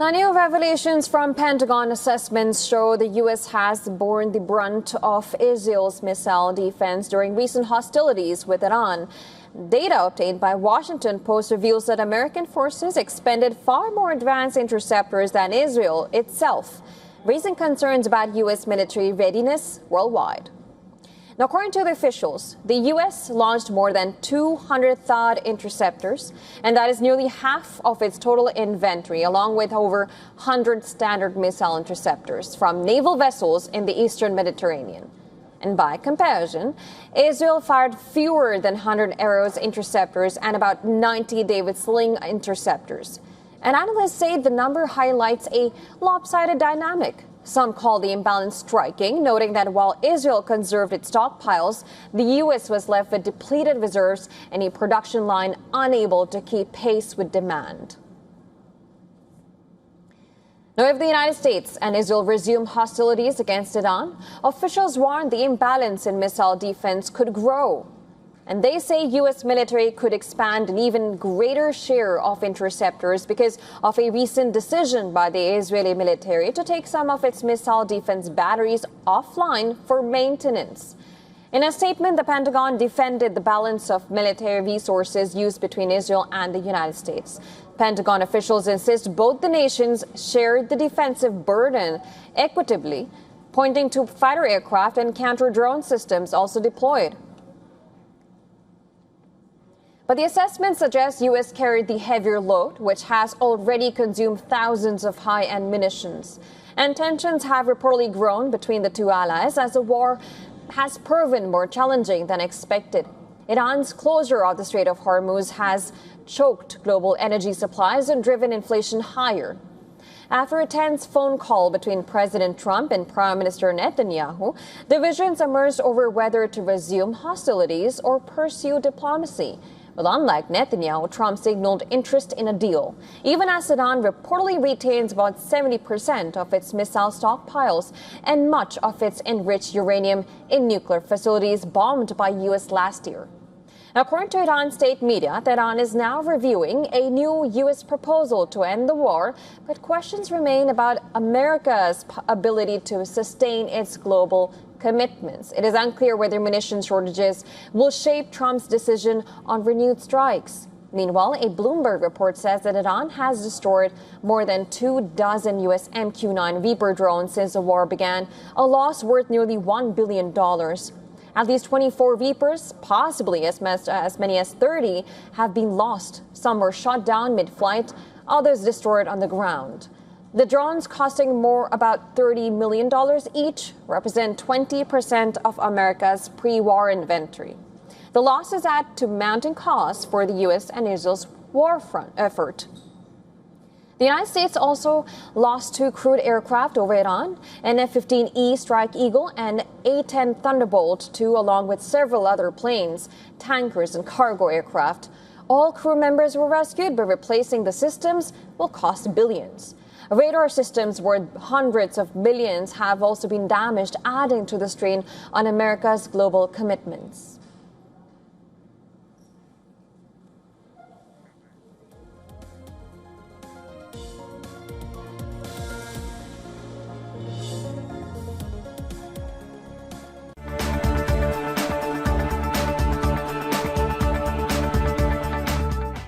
Now, new revelations from Pentagon assessments show the U.S. has borne the brunt of Israel's missile defense during recent hostilities with Iran. Data obtained by Washington Post reveals that American forces expended far more advanced interceptors than Israel itself, raising concerns about U.S. military readiness worldwide. Now, according to the officials, the U.S. launched more than 200 THAAD interceptors, and that is nearly half of its total inventory, along with over 100 standard missile interceptors from naval vessels in the eastern Mediterranean. And by comparison, Israel fired fewer than 100 Arrows interceptors and about 90 David Sling interceptors. And analysts say the number highlights a lopsided dynamic. Some call the imbalance striking, noting that while Israel conserved its stockpiles, the U.S. was left with depleted reserves and a production line unable to keep pace with demand. Now, if the United States and Israel resume hostilities against Iran, officials warn the imbalance in missile defense could grow. And they say U.S. military could expand an even greater share of interceptors because of a recent decision by the Israeli military to take some of its missile defense batteries offline for maintenance. In a statement, the Pentagon defended the balance of military resources used between Israel and the United States. Pentagon officials insist both the nations shared the defensive burden equitably, pointing to fighter aircraft and counter-drone systems also deployed. But the assessment suggests U.S. carried the heavier load, which has already consumed thousands of high-end munitions. And tensions have reportedly grown between the two allies as the war has proven more challenging than expected. Iran's closure of the Strait of Hormuz has choked global energy supplies and driven inflation higher. After a tense phone call between President Trump and Prime Minister Netanyahu, divisions emerged over whether to resume hostilities or pursue diplomacy. But unlike Netanyahu, Trump signaled interest in a deal, even as Iran reportedly retains about 70% of its missile stockpiles and much of its enriched uranium in nuclear facilities bombed by U.S. last year. Now, according to Iran state media, Tehran is now reviewing a new U.S. proposal to end the war, but questions remain about America's ability to sustain its global commitments. It is unclear whether munition shortages will shape Trump's decision on renewed strikes. Meanwhile, a Bloomberg report says that Iran has destroyed more than 24 U.S. MQ-9 Reaper drones since the war began, a loss worth nearly $1 billion. At least 24 Reapers, possibly as many as 30, have been lost. Some were shot down mid-flight, others destroyed on the ground. The drones, costing about $30 million each, represent 20% of America's pre-war inventory. The losses add to mounting costs for the U.S. and Israel's war front effort. The United States also lost 2 crewed aircraft over Iran, an F-15E Strike Eagle and A-10 Thunderbolt II, along with several other planes, tankers, and cargo aircraft. All crew members were rescued, but replacing the systems will cost billions. Radar systems worth hundreds of millions have also been damaged, adding to the strain on America's global commitments.